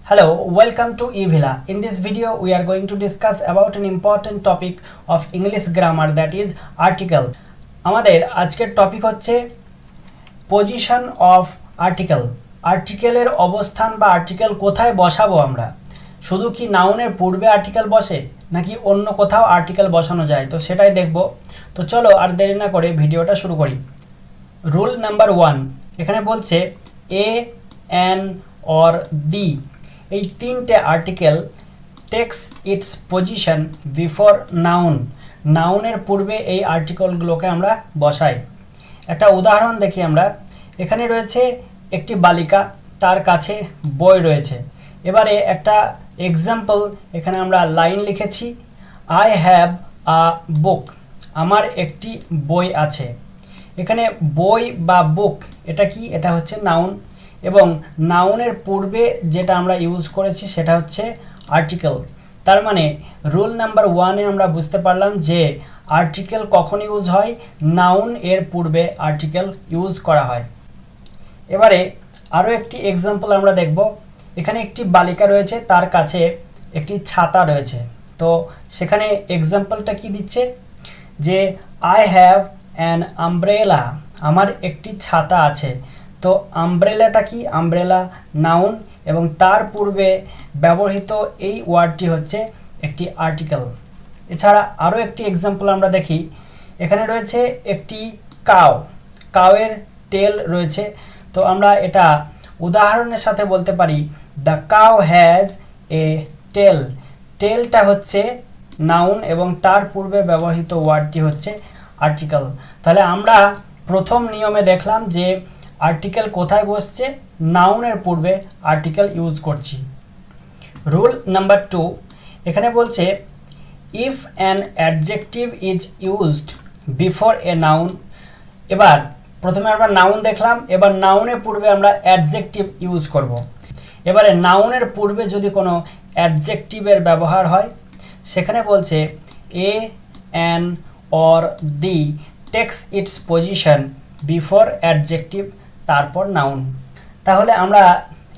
Hello, welcome to evilla. In this video, we are going to discuss about an important topic of English grammar, that is article. আমাদের আজকের topic হচ্ছে position of article. আর্টিকেলের অবস্থান বা article কোথায় বসাবো আমরা, শুধু কি নাউনের পূর্বে আর্টিকেল বসে নাকি অন্য কোথাও আর্টিকেল বসানো যায়, তো সেটাই দেখব। তো চলো আর দেরি না করে ভিডিওটা শুরু করি। রুল নাম্বার 1 এখানে বলছে এ, এন অর দি এই তিনটে article text its position before noun. নাউনের পূর্বে এই আর্টিকেলগুলোকে আমরা বসাই। একটা উদাহরণ দেখি আমরা। এখানে রয়েছে একটি বালিকা, তার কাছে বই রয়েছে। এবারে একটা এক্সাম্পল এখানে আমরা লাইন লিখেছি, আই হ্যাভ আ বুক, আমার একটি বই আছে। এখানে বই বা বুক এটা কি, এটা হচ্ছে নাউন, এবং নাউনের পূর্বে যেটা আমরা ইউজ করেছি সেটা হচ্ছে আর্টিকেল। তার মানে রুল নাম্বার 1-এ আমরা বুঝতে পারলাম যে আর্টিকেল কখন ইউজ হয়, নাউন এর পূর্বে আর্টিকেল ইউজ করা হয়। এবারে আরও একটি এক্সাম্পল আমরা দেখব। এখানে একটি বালিকা রয়েছে, তার কাছে একটি ছাতা রয়েছে। তো সেখানে এক্সাম্পলটা কি দিচ্ছে যে আই হ্যাভ অ্যান আমব্রেলা, আমার একটি ছাতা আছে। তো আমব্রেলাটা কি, আমব্রেলা নাউন, এবং তার পূর্বে ব্যবহৃত এই ওয়ার্ডটি হচ্ছে একটি আর্টিকেল। এছাড়া আরও একটি এক্সাম্পল আমরা দেখি। এখানে রয়েছে একটি কাউ, কাউয়ের টেল রয়েছে। তো আমরা এটা উদাহরণের সাথে বলতে পারি দ্য কাউ হ্যাজ এ টেল। টেলটা হচ্ছে নাউন এবং তার পূর্বে ব্যবহৃত ওয়ার্ডটি হচ্ছে আর্টিকেল। তাহলে আমরা প্রথম নিয়মে দেখলাম যে আর্টিকেল কোথায় বসছে, নাউনের পূর্বে আর্টিকেল ইউজ করছি। রুল নাম্বার 2 এখানে বলছে if an adjective is used before a noun. এবার প্রথমে আমরা নাউন দেখলাম, এবার নাউনের পূর্বে আমরা অ্যাডজেক্টিভ ইউজ করব। এবারে নাউনের পূর্বে যদি কোনো অ্যাডজেক্টিভের ব্যবহার হয়, সেখানে বলছে a, an or the takes its position before adjective, তারপর নাউন। তাহলে আমরা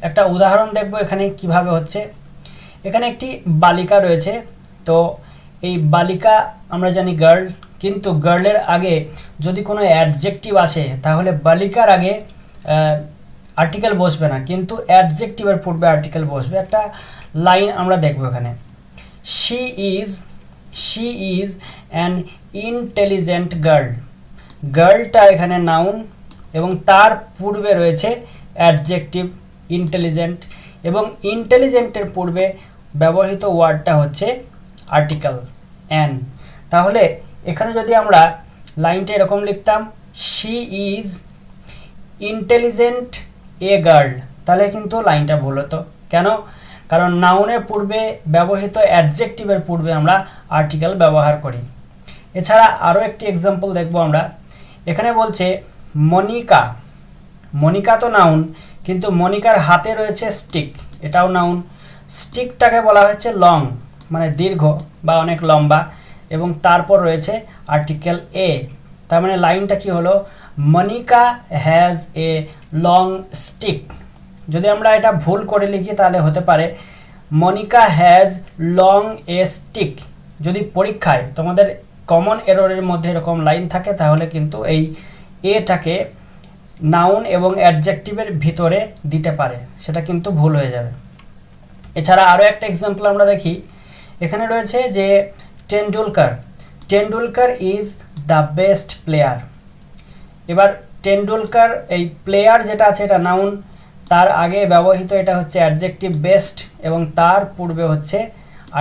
একটা উদাহরণ দেখব এখানে কিভাবে হচ্ছে। এখানে একটি বালিকা রয়েছে। তো এই বালিকা আমরা জানি গার্ল, কিন্তু গার্লের আগে যদি কোনো অ্যাডজেক্টিভ আসে তাহলে বালিকার আগে আর্টিকেল বসবে না, কিন্তু অ্যাডজেক্টিভের পূর্বে আর্টিকেল বসবে। একটা লাইন আমরা দেখব এখানে, she is an intelligent girl. গার্লটা এখানে নাউন এবং তার পূর্বে রয়েছে অ্যাডজেক্টিভ ইন্টেলিজেন্ট, এবং ইন্টেলিজেন্টের পূর্বে ব্যবহৃত ওয়ার্ডটা হচ্ছে আর্টিকেল অ্যান। তাহলে এখানে যদি আমরা লাইনটা এরকম লিখতাম, she is intelligent a girl, তাহলে কিন্তু লাইনটা ভুল হতো। কেন? কারণ নাউনের পূর্বে ব্যবহৃত অ্যাডজেক্টিভের পূর্বে আমরা আর্টিকেল ব্যবহার করি। এছাড়া আরও একটি এক্সাম্পল দেখব আমরা। এখানে বলছে মনিকা, মনিকা তো নাউন, কিন্তু মনিকার হাতে রয়েছে স্টিক, এটাও নাউন। স্টিকটাকে বলা হয়েছে লং, মানে দীর্ঘ বা অনেক লম্বা, এবং তারপর রয়েছে আর্টিকেল এ। তার মানে লাইনটা কি হলো, Monica has a long stick. যদি আমরা এটা ভুল করে লিখি তাহলে হতে পারে Monica has long a stick. যদি পরীক্ষায় তোমাদের কমন এররের মধ্যে এরকম লাইন থাকে তাহলে কিন্তু এই এটাকে নাউন এবং অ্যাডজেক্টিভের ভিতরে দিতে পারে, সেটা কিন্তু ভুল হয়ে যাবে। এছাড়া আরও একটা এক্সাম্পল আমরা দেখি। এখানে রয়েছে যে Tendulkar is the best player. এবার টেন্ডুলকার এই প্লেয়ার যেটা আছে এটা নাউন, তার আগে ব্যবহৃত এটা হচ্ছে অ্যাডজেক্টিভ বেস্ট, এবং তার পূর্বে হচ্ছে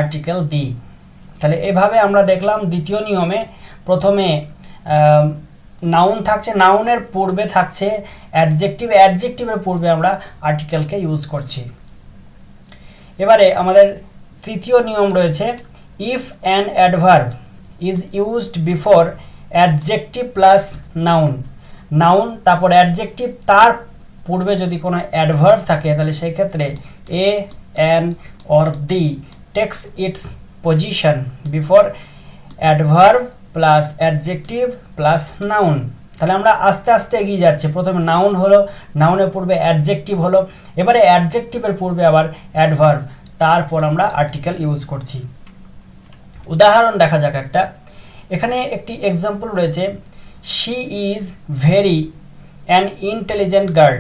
আর্টিকেল দি। তাহলে এভাবে আমরা দেখলাম দ্বিতীয় নিয়মে প্রথমে নাউন থাকছে, নাউনের পূর্বে থাকছে অ্যাডজেক্টিভ, অ্যাডজেক্টিভের পূর্বে আমরা আর্টিকেলকে ইউজ করছি। এবারে আমাদের তৃতীয় নিয়ম রয়েছে if an adverb is used before adjective plus noun. Noun তারপর অ্যাডজেক্টিভ, তার পূর্বে যদি কোনো অ্যাডভার্ব থাকে তাহলে সেই ক্ষেত্রে a, an or the takes its position before adverb plus adjective plus noun. তাহলে আমরা আস্তে আস্তে এগিয়ে যাচ্ছি। প্রথমে নাউন হলো, নাউনের পূর্বে অ্যাডজেক্টিভ হলো, এবারে অ্যাডজেক্টিভের পূর্বে আবার অ্যাডভার্ব, তারপর আমরা আর্টিকেল ইউজ করছি। উদাহরণ দেখা যাক একটা। এখানে একটি এক্সাম্পল রয়েছে, she is very an intelligent girl.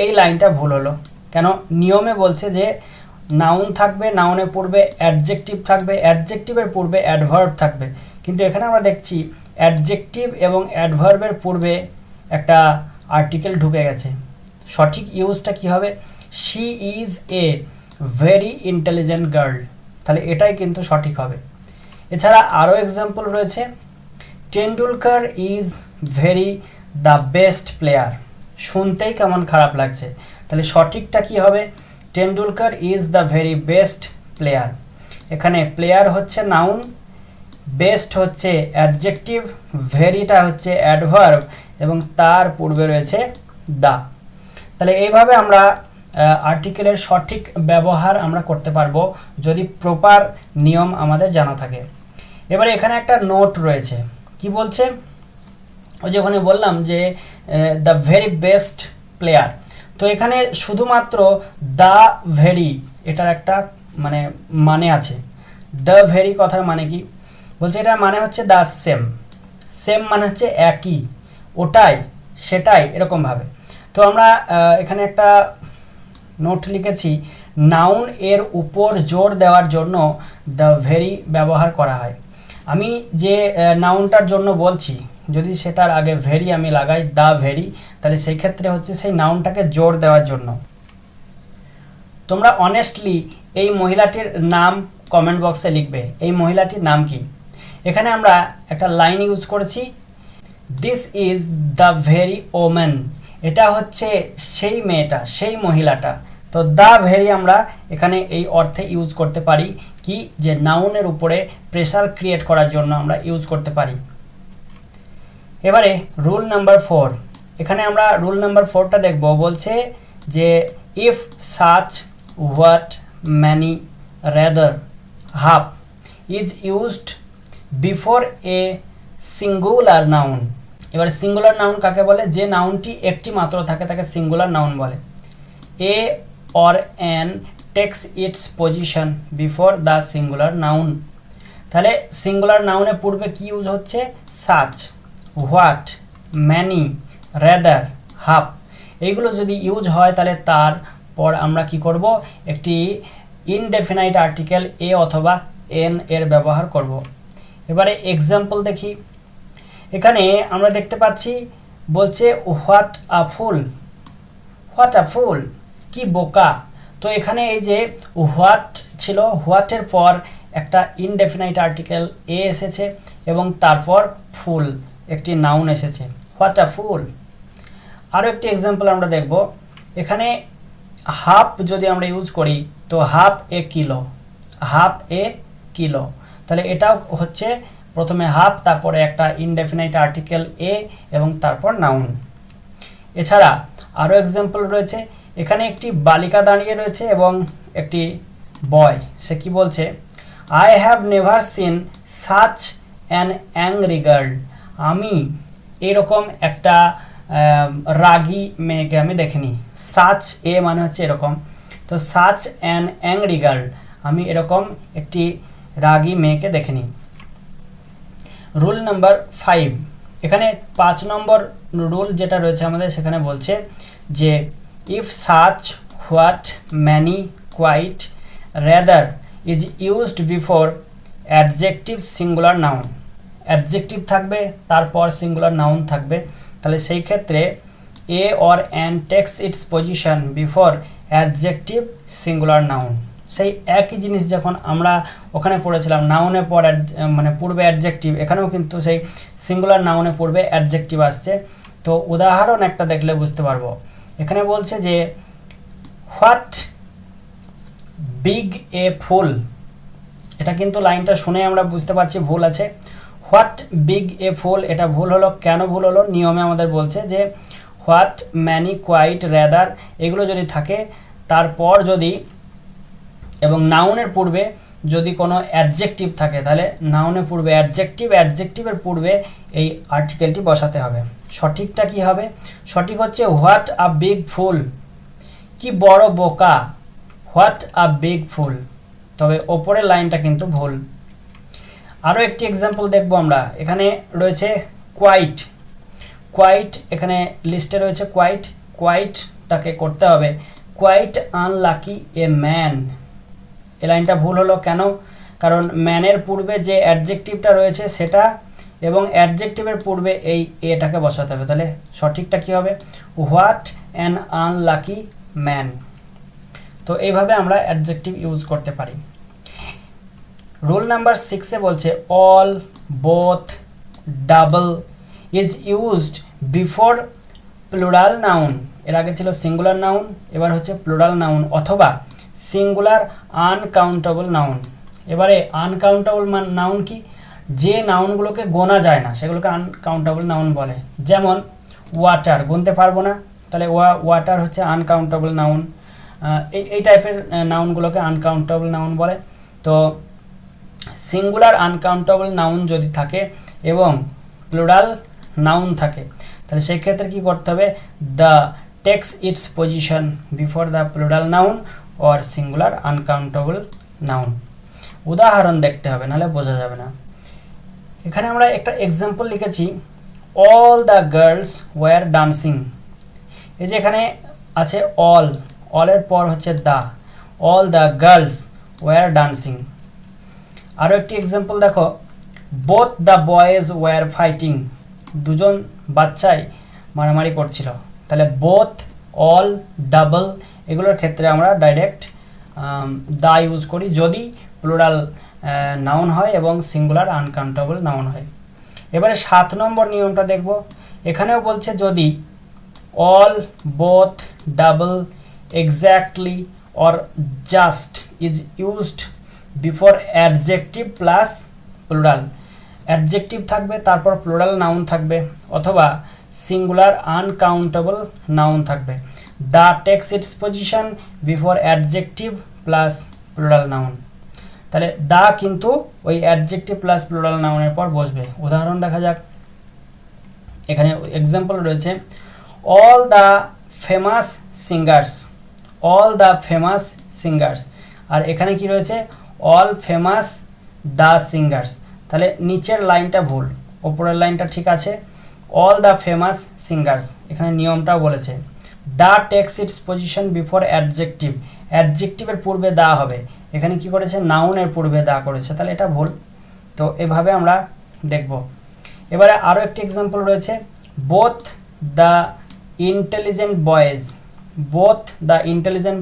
এই লাইনটা ভুল হলো কেন? নিয়মে বলছে যে নাউন থাকবে, নাউনের পূর্বে অ্যাডজেক্টিভ থাকবে, অ্যাডজেক্টিভের পূর্বে অ্যাডভার্ব থাকবে, কিন্তু এখানে আমরা দেখছি অ্যাডজেক্টিভ এবং অ্যাডভার্বের পূর্বে একটা আর্টিকেল ঢুকে গেছে। সঠিক ইউজটা কি হবে? She is a very intelligent girl, তাহলে এটাই কিন্তু সঠিক হবে। এছাড়া আরও এক্সাম্পল রয়েছে, Tendulkar is very the best player. শুনতেই কেমন খারাপ লাগছে, তাহলে সঠিকটা কি হবে? Tendulkar is the very best player. এখানে প্লেয়ার হচ্ছে নাউন, বেস্ট হচ্ছে অ্যাডজেক্টিভ, ভেরিটা হচ্ছে অ্যাডভার্ব এবং তার পূর্বে রয়েছে দা। তাহলে এইভাবে আমরা আর্টিকেলের সঠিক ব্যবহার আমরা করতে পারবো যদি প্রপার নিয়ম আমাদের জানা থাকে। এবারে এখানে একটা নোট রয়েছে, কি বলছে? ওই যে ওখানে বললাম যে দ্য ভেরি বেস্ট প্লেয়ার, তো এখানে শুধুমাত্র দ্য ভেরি এটার একটা মানে আছে। দ্য ভেরি কথার মানে কি? বলছে এটার মানে হচ্ছে দ্য সেম। সেম মানে হচ্ছে একই, ওটাই, সেটাই, এরকমভাবে। তো আমরা এখানে একটা নোট লিখেছি, নাউন এর উপর জোর দেওয়ার জন্য দ্য ভেরি ব্যবহার করা হয়। আমি যে নাউনটার জন্য বলছি, যদি সেটার আগে ভেরি আমি লাগাই, দ্য ভেরি, তাহলে সেই ক্ষেত্রে হচ্ছে সেই নাউনটাকে জোর দেওয়ার জন্য। তোমরা অনেস্টলি এই মহিলাটির নাম কমেন্ট বক্সে লিখবে, এই মহিলাটির নাম কি? এখানে আমরা একটা লাইন ইউজ করেছি, this is the very woman. এটা হচ্ছে সেই মেয়েটা, সেই মহিলাটা। তো দ্য ভেরি আমরা এখানে এই অর্থে ইউজ করতে পারি কি, যে নাউনের উপরে প্রেসার ক্রিয়েট করার জন্য আমরা ইউজ করতে পারি। এবারে রুল নাম্বার 4, এখানে আমরা রুল নাম্বার 4টা দেখব। বলছে যে if such, what, many, rather, half is used before a singular noun. এবার সিঙ্গুলার নাউন কাকে বলে? যে নাউনটি একটি মাত্র থাকে তাকে সিঙ্গুলার নাউন বলে। এ or an takes its position before the singular noun। তাহলে সিঙ্গুলার নাউনের পূর্বে কি ইউজ হচ্ছে? Such, what, many, rather, half. এইগুলো যদি ইউজ হয় তাহলে তারপর আমরা কি করব? একটি ইনডেফিনাইট আর্টিকেল এ অথবা এন এর ব্যবহার করব। এবারে এক্সাম্পল দেখি। এখানে আমরা দেখতে পাচ্ছি, বলছে what a full. What a ফুল, কি বোকা। তো এখানে এই যে হোয়াট ছিল, হোয়াটের পর একটা ইনডেফিনাইট আর্টিকেল এ এসেছে এবং তারপর ফুল একটি নাউন এসেছে, হোয়াট আ ফুল। আরও একটি এক্সাম্পল আমরা দেখব। এখানে হাফ যদি আমরা ইউজ করি তো হাফ এ কিলো, হাফ এ কিলো। তাহলে এটাও হচ্ছে প্রথমে হাফ, তারপরে একটা ইনডেফিনাইট আর্টিকেল এ এবং তারপর নাউন। এছাড়া আরও এক্সাম্পল রয়েছে। এখানে একটি বালিকা দাঁড়িয়ে রয়েছে এবং একটি বয়, সে কি বলছে? I have never seen such an angry girl. আমি এরকম একটা রাগী মেয়েকে আমি দেখিনি। সাচ এ মানে হচ্ছে এরকম, তো সাচ অ্যান অ্যাংরি গার্ল, আমি এরকম একটি রাগী মেয়েকে দেখিনি। রুল নাম্বার 5, এখানে 5 নম্বর রুল যেটা রয়েছে আমাদের, সেখানে বলছে যে if such, what, many, quite, rather is used before adjective singular noun। Adjective থাকবে, তারপর সিঙ্গুলার নাউন থাকবে, তাহলে সেই ক্ষেত্রে এ or an takes its position before adjective singular noun। সেই একই জিনিস যখন আমরা ওখানে পড়েছিলাম, নাউনের পর পূর্বে অ্যাডজেক্টিভ, এখানেও কিন্তু সেই সিঙ্গুলার নাউনের পূর্বে অ্যাডজেক্টিভ আসছে। তো উদাহরণ একটা দেখলে বুঝতে পারবো। এখানে বলছে যে হোয়াট বিগ এ ফুল। এটা কিন্তু লাইনটা শুনে আমরা বুঝতে পারছি ভুল আছে। হোয়াট বিগ এ ফুল, এটা ভুল হলো। কেন ভুল হলো? নিয়মে আমাদের বলছে যে হোয়াট, ম্যানি, কোয়াইট, রেদার এগুলো যদি থাকে, তারপর যদি এবং নাউনের পূর্বে যদি কোনো অ্যাডজেক্টিভ থাকে তাহলে নাউনের পূর্বে অ্যাডজেক্টিভের পূর্বে এই আর্টিকেলটি বসাতে হবে। সঠিকটা কি হবে? সঠিক হচ্ছে হোয়াট আ বিগ ফুল, কি বড় বোকা, হোয়াট আ বিগ ফুল। তবে ওপরের লাইনটা কিন্তু ভুল। আরও একটি এক্সাম্পল দেখব আমরা। এখানে রয়েছে কোয়াইট, এখানে লিস্টে রয়েছে কোয়াইটটাকে করতে হবে কোয়াইট আনলাকি এ ম্যান। এই লাইনটা ভুল হলো কেন? কারণ ম্যানের পূর্বে যে অ্যাডজেক্টিভটা রয়েছে সেটা এবং অ্যাডজেক্টিভের পূর্বে এই এটাকে বসাতে হবে। তাহলে সঠিকটা কি হবে? What an unlucky man. তো এইভাবে আমরা অ্যাডজেক্টিভ ইউজ করতে পারি। রুল নাম্বার 6 বলছে all, both, double is used before plural noun. এর আগে ছিল সিঙ্গুলার নাউন, এবার হচ্ছে প্লুরাল নাউন অথবা সিঙ্গুলার আনকাউন্টেবল নাউন। এবারে আনকাউন্টেবল নাউন কি? যে নাউনগুলোকে গোনা যায় না সেগুলোকে আনকাউন্টেবল নাউন বলে। যেমন ওয়াটার, গুনতে পারবো না, তাহলে ওয়াটার হচ্ছে আনকাউন্টেবল নাউন। এই টাইপের নাউনগুলোকে আনকাউন্টেবল নাউন বলে। তো সিঙ্গুলার আনকাউন্টেবল নাউন যদি থাকে এবং প্লুরাল নাউন থাকে তাহলে সেই ক্ষেত্রে কি করতে হবে? The takes its position before the plural noun or singular uncountable noun. উদাহরণ দেখতে হবে, নাহলে বোঝা যাবে না। এখানে আমরা একটা এক্সাম্পল লিখেছি, all the girls war dancing. এই যে এখানে আছে অলের পর হচ্ছে the, all the girls war dancing. আরও একটি এক্সাম্পল দেখো, both the boys were fighting. দুজন বাচ্চাই মারামারি করছিল। তাহলে বোথ, অল, ডাবল এগুলোর ক্ষেত্রে আমরা ডাইরেক্ট দা ইউজ করি যদি প্লুরাল নাউন হয় এবং সিঙ্গুলার আনকাউন্টেবল নাউন হয়। এবারে 7 নম্বর নিয়মটা দেখব। এখানেও বলছে যদি all, both, double, exactly or just is used before adjective plus plural. Adjective থাকবে, তারপর প্লুরাল নাউন থাকবে, অথবা সিঙ্গুলার আনকাউন্টেবল নাউন থাকবে। The takes its position before adjective plus plural noun. তাহলে দা কিন্তু ওই অ্যাডজেক্টিভ প্লাস প্লুরাল নাউনের পর বসবে। উদাহরণ দেখা যাক। এখানে এক্সাম্পল রয়েছে অল দ্য ফেমাস সিঙ্গার্স, আর এখানে কি রয়েছে? All famous the singers. তাহলে নিচের লাইনটা ভুল, ওপরের লাইনটা ঠিক আছে। অল দ্য ফেমাস সিঙ্গার্স, এখানে নিয়মটাও বলেছে the takes its position before adjective. অ্যাডজেক্টিভের পূর্বে দা হবে, এখানে কি করেছে? নাউনের পূর্বে দা করেছে, তাহলে এটা ভুল। তো এভাবে আমরা দেখব। এবারে আরও একটি এক্সাম্পল রয়েছে, বোথ দ্য ইন্টেলিজেন্ট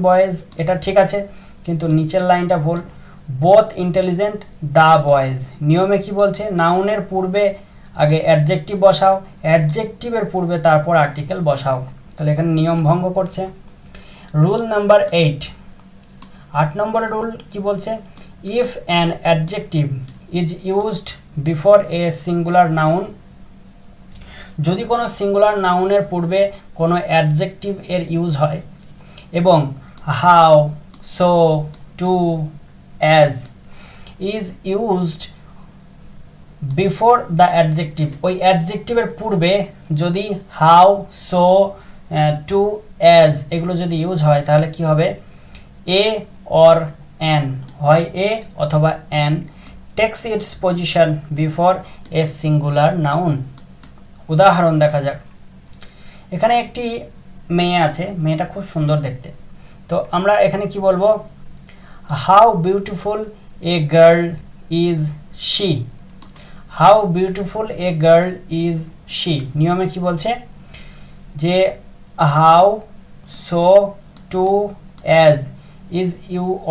বয়েজ। এটা ঠিক আছে, কিন্তু নিচের লাইনটা ভুল। Both intelligent the boys. নিয়মে কি বলছে? নাউনের পূর্বে আগে অ্যাডজেক্টিভ বসাও, অ্যাডজেক্টিভের পূর্বে তারপর আর্টিকেল বসাও। তাহলে এখানে নিয়ম ভঙ্গ করছে। রুল নাম্বার 8 নম্বরের রুল কি বলছে? If an adjective is used before a singular noun. যদি কোনো সিঙ্গুলার নাউনের পূর্বে কোনো অ্যাডজেক্টিভ এর ইউজ হয় এবং how, so, too, as is used before the adjective, ওই অ্যাডজেক্টিভের পূর্বে যদি হাউ, সো, টু, অ্যাজ এগুলো যদি ইউজ হয় তাহলে কি হবে? এ অর অ্যান, হয় এ অথবা an, text its position before a singular noun. উদাহরণ দেখা যাক। এখানে একটি মেয়ে আছে, মেয়েটা খুব সুন্দর দেখতে। তো আমরা এখানে কি বলবো? How beautiful a girl is she. How beautiful a girl is she. নিয়মে কি বলছে? যে how, so, too, as is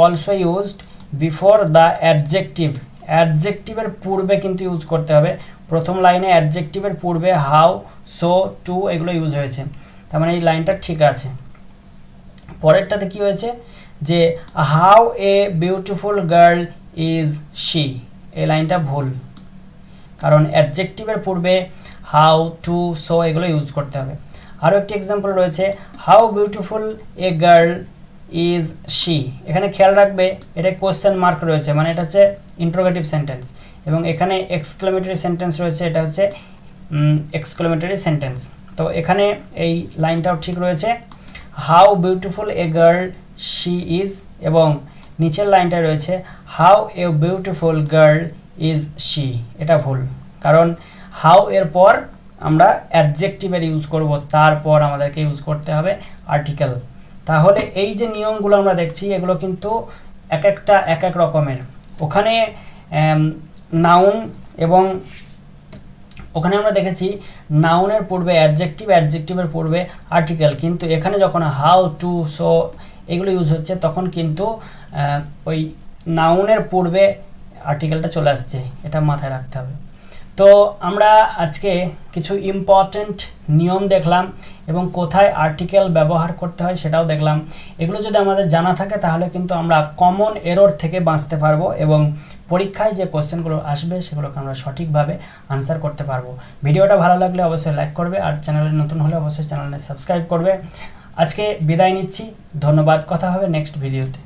also used before the adjective. অ্যাডজেক্টিভের পূর্বে কিন্তু ইউজ করতে হবে। প্রথম লাইনে অ্যাডজেক্টিভের পূর্বে হাউ, সো, টু এগুলো ইউজ হয়েছে, তার মানে এই লাইনটা ঠিক আছে। পরেরটাতে কি হয়েছে? যে how a beautiful girl is she, এই লাইনটা ভুল, কারণ অ্যাডজেক্টিভের পূর্বে হাউ, টু, সো এগুলো ইউজ করতে হবে। আরও একটি এক্সাম্পল রয়েছে, how beautiful a girl is she. এখানে খেয়াল রাখবে এটা কোশ্চেন মার্ক রয়েছে, মানে এটা হচ্ছে ইন্টারোগেটিভ সেন্টেন্স, এবং এখানে এক্সক্লেমেটরি সেন্টেন্স রয়েছে, এটা হচ্ছে এক্সক্লেমেটরি সেন্টেন্স। তো এখানে এই লাইনটাও ঠিক রয়েছে, how beautiful a girl she is, এবং নিচের লাইনটা রয়েছে how a beautiful girl is she. এটা ভুল, কারণ হাউ এর পর আমরা অ্যাডজেক্টিভের ইউজ করব, তারপর আমাদেরকে ইউজ করতে হবে আর্টিকেল। তাহলে এই যে নিয়মগুলো আমরা দেখছি এগুলো কিন্তু এক একটা এক এক রকমের। ওখানে নাউন এবং ওখানে আমরা দেখেছি নাউনের পূর্বে অ্যাডজেক্টিভ, অ্যাডজেক্টিভের পূর্বে আর্টিকেল, কিন্তু এখানে যখন হাউ, টু, সো এগুলো ইউজ হচ্ছে তখন কিন্তু ওই নাউনের পূর্বে আর্টিকেলটা চলে আসছে, এটা মাথায় রাখতে হবে। তো আমরা আজকে কিছু ইম্পর্ট্যান্ট নিয়ম দেখলাম এবং কোথায় আর্টিকেল ব্যবহার করতে হয় সেটাও দেখলাম। এগুলো যদি আমাদের জানা থাকে তাহলে কিন্তু আমরা কমন এরর থেকে বাঁচতে পারবো এবং পরীক্ষায় যে কোশ্চেনগুলো আসবে সেগুলোকে আমরা সঠিকভাবে আনসার করতে পারবো। ভিডিওটা ভালো লাগলে অবশ্যই লাইক করবে, আর চ্যানেলে নতুন হলে অবশ্যই চ্যানেলে সাবস্ক্রাইব করবে। আজকে বিদায় নিচ্ছি, ধন্যবাদ। কথা হবে নেক্সট ভিডিওতে।